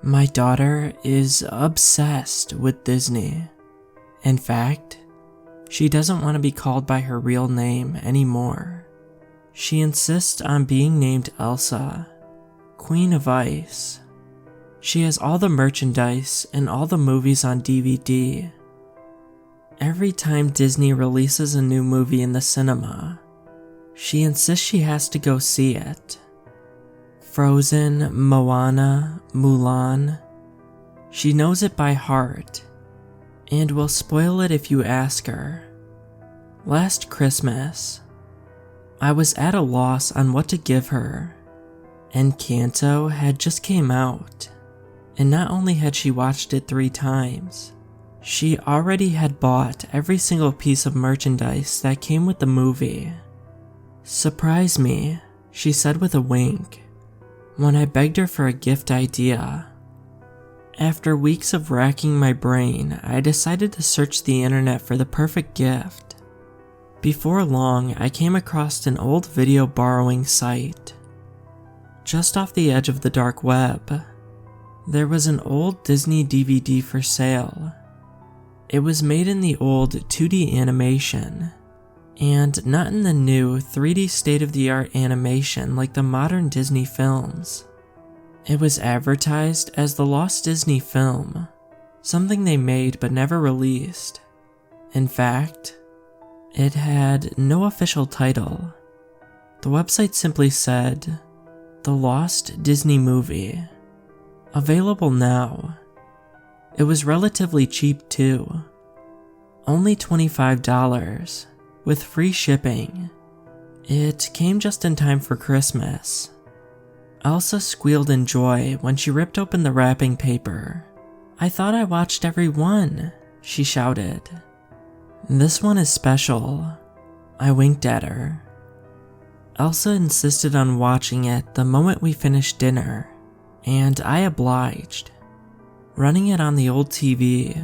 My daughter is obsessed with Disney. In fact, she doesn't want to be called by her real name anymore. She insists on being named Elsa, Queen of Ice. She has all the merchandise and all the movies on DVD. Every time Disney releases a new movie in the cinema, she insists she has to go see it. Frozen, Moana, Mulan. She knows it by heart, and will spoil it if you ask her. Last Christmas, I was at a loss on what to give her, and Encanto had just came out, and not only had she watched it 3 times, she already had bought every single piece of merchandise that came with the movie. "Surprise me," she said with a wink, when I begged her for a gift idea. After weeks of racking my brain, I decided to search the internet for the perfect gift. Before long, I came across an old video borrowing site. Just off the edge of the dark web, there was an old Disney DVD for sale. It was made in the old 2D animation, and not in the new 3D state-of-the-art animation like the modern Disney films. It was advertised as the Lost Disney film, something they made but never released. In fact, it had no official title. The website simply said, "The Lost Disney Movie. Available now." It was relatively cheap too. Only $25, with free shipping. It came just in time for Christmas. Elsa squealed in joy when she ripped open the wrapping paper. "I thought I watched every one," she shouted. "This one is special." I winked at her. Elsa insisted on watching it the moment we finished dinner, and I obliged, running it on the old TV.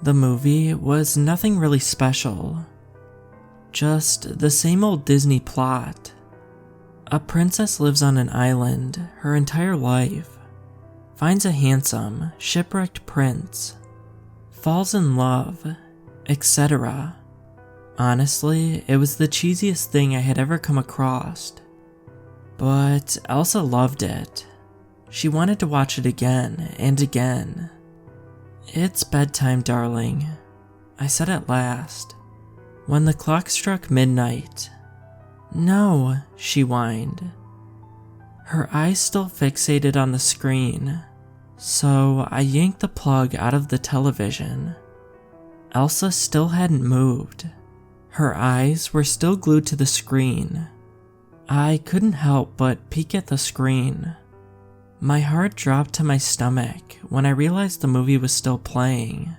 The movie was nothing really special, just the same old Disney plot. A princess lives on an island her entire life, finds a handsome, shipwrecked prince, falls in love, etc. Honestly, it was the cheesiest thing I had ever come across. But Elsa loved it. She wanted to watch it again and again. "It's bedtime, darling," I said at last, when the clock struck midnight. "No," she whined, her eyes still fixated on the screen, so I yanked the plug out of the television. Elsa still hadn't moved. Her eyes were still glued to the screen. I couldn't help but peek at the screen. My heart dropped to my stomach when I realized the movie was still playing.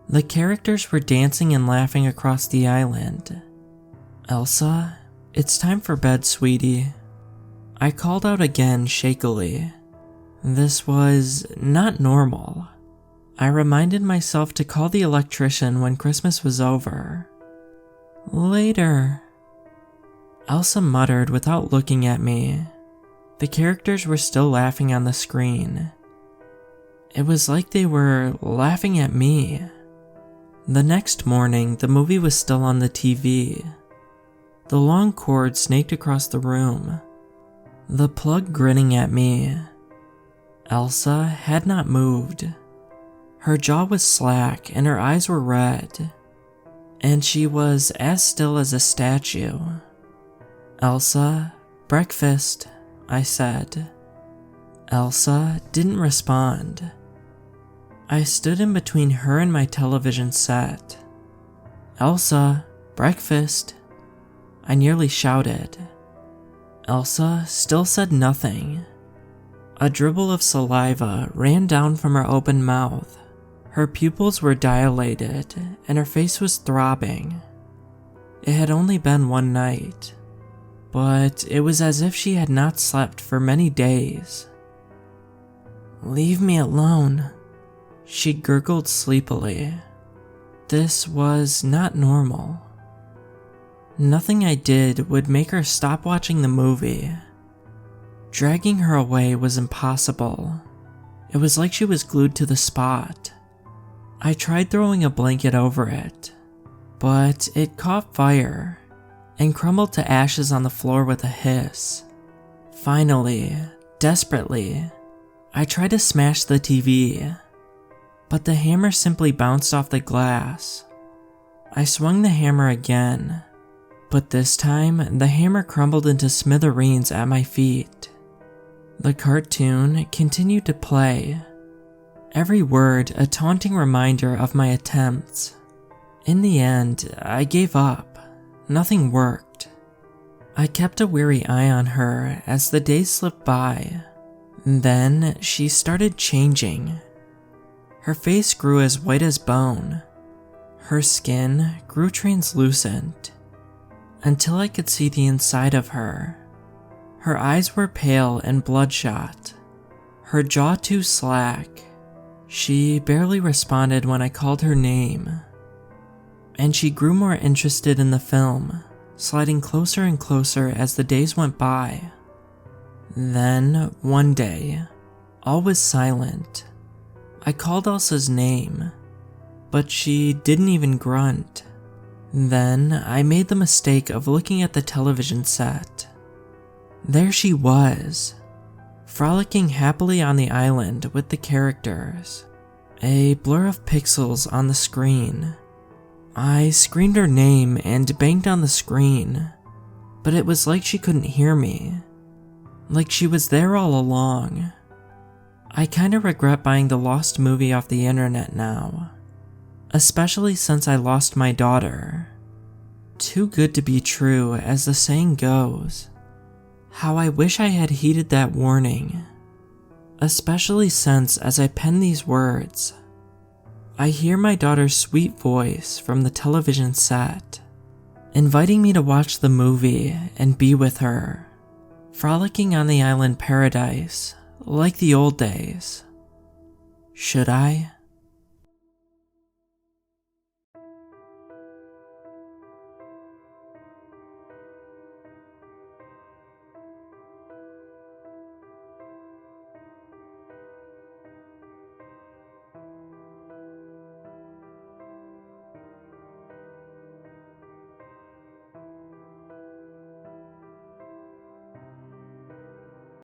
The characters were dancing and laughing across the island. "Elsa, it's time for bed, sweetie." I called out again shakily. This was not normal. I reminded myself to call the electrician when Christmas was over. "Later," Elsa muttered without looking at me. The characters were still laughing on the screen. It was like they were laughing at me. The next morning, the movie was still on the TV. The long cord snaked across the room, the plug grinning at me. Elsa had not moved. Her jaw was slack and her eyes were red, and she was as still as a statue. "Elsa, breakfast," I said. Elsa didn't respond. I stood in between her and my television set. "Elsa, breakfast," I nearly shouted. Elsa still said nothing. A dribble of saliva ran down from her open mouth. Her pupils were dilated and her face was throbbing. It had only been one night, but it was as if she had not slept for many days. "Leave me alone," she gurgled sleepily. This was not normal. Nothing I did would make her stop watching the movie. Dragging her away was impossible. It was like she was glued to the spot. I tried throwing a blanket over it, but it caught fire and crumbled to ashes on the floor with a hiss. Finally, desperately, I tried to smash the TV, but the hammer simply bounced off the glass. I swung the hammer again, but this time the hammer crumbled into smithereens at my feet. The cartoon continued to play, every word a taunting reminder of my attempts. In the end, I gave up. Nothing worked. I kept a wary eye on her as the days slipped by. Then she started changing. Her face grew as white as bone. Her skin grew translucent until I could see the inside of her. Her eyes were pale and bloodshot, her jaw too slack. She barely responded when I called her name, and she grew more interested in the film, sliding closer and closer as the days went by. Then, one day, all was silent. I called Elsa's name, but she didn't even grunt. Then I made the mistake of looking at the television set. There she was, frolicking happily on the island with the characters, a blur of pixels on the screen. I screamed her name and banged on the screen, but it was like she couldn't hear me, like she was there all along. I kinda regret buying the lost movie off the internet now, especially since I lost my daughter. Too good to be true, as the saying goes. How I wish I had heeded that warning, especially since as I pen these words, I hear my daughter's sweet voice from the television set, inviting me to watch the movie and be with her, frolicking on the island paradise like the old days. Should I?